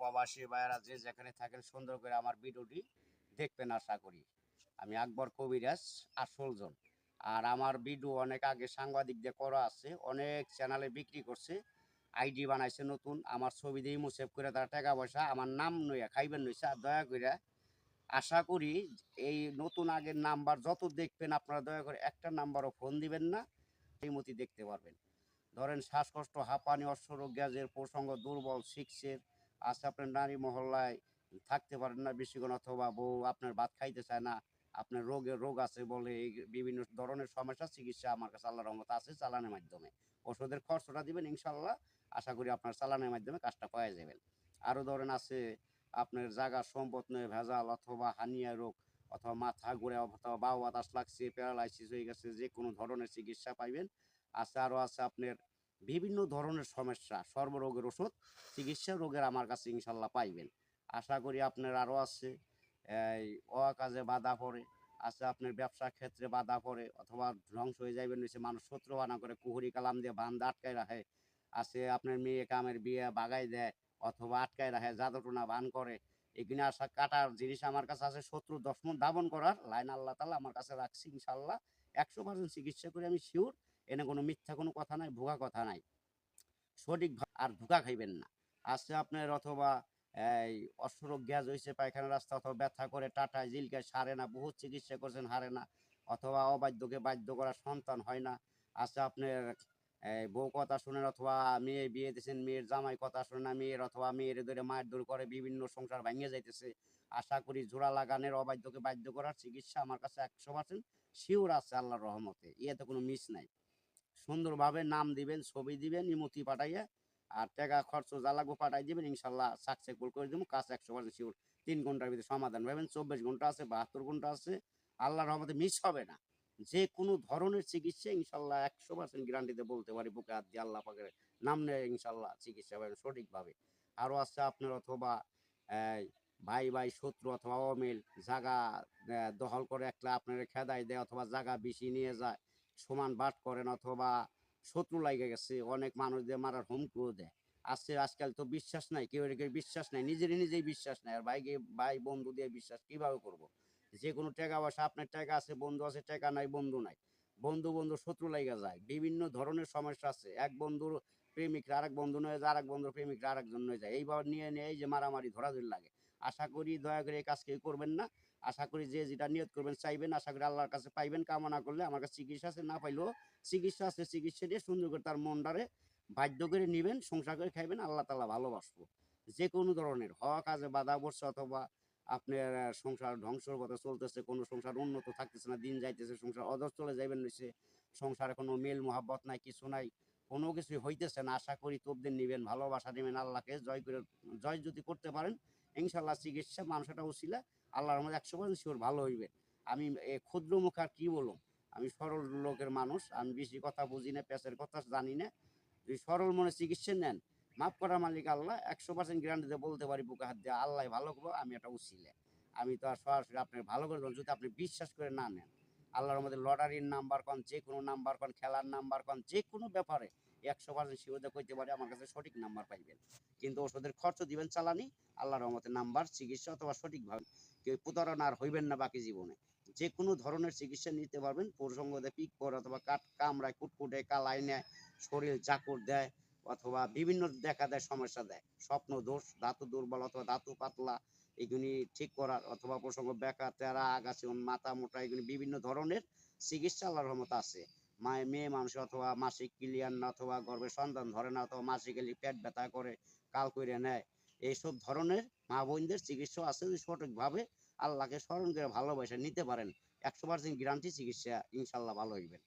প্রবাসী ভাইয়েরা যে যেখানে থাকেন সুন্দর করে আমার ভিডিওটি দেখবেন আশা করি। আমি আকবর কবিরাজ আসলজন। আর আমার ভিডিও অনেক আগে সাংবাদিকদের করা আছে, অনেক চ্যানেলে বিক্রি করছে, আইডি বানাইছে নতুন, আমার ছবি দিয়ে সেভ করে তারা টাকা পয়সা আমার নাম নইয়া খাইবেন নইছে। আর দয়া করে আশা করি এই নতুন আগের নাম্বার যত দেখবেন আপনারা দয়া করে একটা নাম্বারও ফোন দিবেন না, এই মতি দেখতে পারবেন। ধরেন শ্বাসকষ্ট, হাঁপানি, অশ্বরোগ, গ্যাসের প্রসঙ্গ, দুর্বল, সিক্সের আছে, আপনার নারী মহল্লায় থাকতে পারেন না বেশিক্ষণ, অথবা বউ আপনার ভাত খাইতে চায় না, আপনার রোগ আছে বলে এই বিভিন্ন ধরনের সমস্যা চিকিৎসা আমার কাছে আল্লাহর রহমত আছে চালানের মাধ্যমে। ওষুধের খরচটা দিবেন ইনশাল্লাহ, আশা করি আপনার চালানের মাধ্যমে কাজটা পাওয়া যাবেন। আরও ধরেন আছে আপনার জায়গা সম্পদ নয় ভেজাল, অথবা হানিয়া রোগ, অথবা মাথা ঘুরে, অথবা বাউ বাতাস লাগছে, প্যারালাইসিস হয়ে গেছে, যে কোনো ধরনের চিকিৎসা পাইবেন। আছে আরও আছে আপনার বিভিন্ন ধরনের সমস্যা, সর্বরোগের ওষুধ চিকিৎসা রোগের আমার কাছে ইনশাল্লাহ পাইবেন। আশা করি আপনার আরও আছে এই অকাজে বাধা পড়ে, আছে আপনার ব্যবসার ক্ষেত্রে বাধা পড়ে, অথবা ধ্বংস হয়ে যাইবেন নিচে, মানুষ শত্রু বানা করে কুহুরি কালাম দিয়ে বান্ধা আটকায় রাখে, আছে আপনার মেয়ে কামের বিয়ে বাগাই দেয়, অথবা আটকায় রাখে, জাদুটোনা বান করে, এখানে আসা কাটার জিনিস আমার কাছে আছে, শত্রু দশমন দাবন করার লাইন আল্লাহ তালা আমার কাছে রাখছি ইনশাল্লাহ। 100% চিকিৎসা করে আমি শিওর, এনে কোনো মিথ্যা কোনো কথা নাই, ভুয়া কথা নাই, সঠিক আর ধোঁকা খাইবেন না। আছে আপনার অথবা এই অশ্বরোগ, গ্যাস হয়েছে, পায়খানা রাস্তা, অথবা ব্যথা করে, টাটায় জিলকায় সারে না, বহুত চিকিৎসা করছেন হারে না, অথবা অবাধ্যকে বাধ্য করা, সন্তান হয় না। আছে আপনার বউ কথা শুনেন, অথবা মেয়ে বিয়ে দিয়েছেন, মেয়ের জামাই কথা শুনে না, মেয়ের অথবা মেয়ের ধরে মায়ের দূর করে বিভিন্ন সংসার ভাঙিয়ে যাইতেছে। আশা করি জোড়া লাগানের, অবাধ্যকে বাধ্য করার চিকিৎসা আমার কাছে 100% শিওর আছে আল্লাহর রহমতে, ইয়েতে কোনো মিস নাই। সুন্দরভাবে নাম দিবেন, ছবি দিবেন, ইমতি পাঠাইয়া, আর টাকা খরচ যা লাগবে পাঠাই দিবেন, ইনশাল্লাহ সাকসেসফুল করে দেবো কাজ 100% শিওর। 3 ঘন্টার ভিতরে সমাধান পাবেন, 24 ঘন্টা আছে, 72 ঘন্টা আছে, আল্লাহর রহমতে মিস হবে না। যে কোনো ধরনের চিকিৎসা ইনশাল্লাহ 100% গ্যারান্টিতে বলতে পারি, বুকে হাত দিয়ে আল্লাহ পাকের নাম নেয় ইনশাল্লাহ চিকিৎসা পাবেন সঠিকভাবে। আরও আছে আপনার অথবা এই ভাই ভাই শত্রু অথবা অমিল, জাগা দখল করে একটা আপনার খেদাই দেয়, অথবা জাগা বেশি নিয়ে যায়, সমান বাট করেন, অথবা শত্রু লাগে গেছে, অনেক মানুষদের মারার হুমকিও দেয়। আছে আজকাল তো বিশ্বাস নাই, কেউ কেউ বিশ্বাস নাই, নিজেই বিশ্বাস নাই, আর ভাইকে ভাই বন্ধু দিয়ে বিশ্বাস কিভাবে করব? যে কোনো টাকা পয়সা, আপনার টাকা আছে বন্ধু আছে, টাকা নাই বন্ধু নাই, বন্ধু বন্ধু শত্রু লাগা যায়, বিভিন্ন ধরনের সমস্যা আছে। এক বন্ধুর প্রেমিকরা আরেক বন্ধু নয়ে যায়, আরেক বন্ধুর প্রেমিকরা আরেকজন নয়ে যায়, এইভাবে নিয়ে নিয়ে এই যে মারামারি ধরাধরি লাগে। আশা করি দয়া করে এই কাজ কেউ করবেন না। আশা করি যে যেটা নিয়ত করবেন চাইবেন, আশা করি আল্লাহর কাছে পাইবেন। কামনা করলে আমার কাছে চিকিৎসা আছে, না পাইলেও চিকিৎসা আছে, চিকিৎসা দিয়ে সুন্দর করে তার মনটারে বাধ্য করে নিবেন, সংসার করে খাইবেন, আল্লাহ তাআলা ভালোবাসবো। যে কোনো ধরনের হওয়া কাজে বাধা পড়ছে, অথবা আপনার সংসার ধ্বংসর পথে চলতেছে, কোনো সংসার উন্নত থাকতেছে না, দিন যাইতেছে, সংসার অধর চলে যাইবেন নিছে, সংসারে কোনো মেল মহাব্বত নাই, কিছু নাই, কোনো কিছুই হইতেছে না, আশা করি তবদিন নিবেন, ভালোবাসা নেবেন, আল্লাহকে জয় করে জয় যদি করতে পারেন ইনশাল্লাহ চিকিৎসা মানুষটা উচিলা আল্লাহর রহমতে 100% শিওর ভালো হইবে। আমি ক্ষুদ্র মুখ আর কি বলুম, আমি সরল লোকের মানুষ, আমি বেশি কথা বুঝি না, পেঁচের কথা জানি না। যদি সরল মনে চিকিৎসা নেন, মাফ করার মালিক আল্লাহ, 100% গ্যারান্টিতে বলতে পারি বুকে হাত দিয়ে আল্লাহ ভালো করবো, আমি একটা উচিলে। আমি তো আর সরাসরি আপনার ভালো করে দেবো যদি আপনি বিশ্বাস করে না নেন। আল্লাহর মধ্যে লটারির নাম্বার কন, যে কোনো নাম্বার কন, খেলার নাম্বার কন, যে কোনো ব্যাপারে 100% শিওরতা কইতে পারি আমার কাছে সঠিক নাম্বার পাইবেন। কিন্তু ওষুধের খরচ দিবেন চালানি, আল্লাহর রহমতে নাম্বার চিকিৎসা অথবা সঠিকভাবে কেউ প্রতারণা আর হইবেন না বাকি জীবনে। যে কোনো ধরনের চিকিৎসা নিতে পারবেন, প্রসঙ্গতে পিক পর অথবা কাট কামড়ায়, কুটকুটে, কালাই নেয়, শরীর চাকুর দেয়, অথবা বিভিন্ন দেখা দেয়, সমস্যা দেয়, স্বপ্ন দোষ, ধাতু দুর্বল অথবা ধাতু পাতলা, এগুলি ঠিক করার, অথবা প্রসঙ্গ বেকা তেরা আগাছি মাথা মোটা, এগুলি বিভিন্ন ধরনের চিকিৎসা আল্লাহর রহমতে আছে। মেয়ে মানুষ অথবা মাসিক ক্লিয়ার না, অথবা গর্ভের সন্তান ধরে না, অথবা মাসিক এলি পেট ব্যথা করে, কাল করে নেয়, এইসব ধরনের মা বোনদের চিকিৎসা আছে, যদি সঠিকভাবে আল্লাহকে স্মরণ করে ভালোবাসা নিতে পারেন 100% গ্যারান্টি চিকিৎসা ইনশাল্লাহ ভালো হইবেন।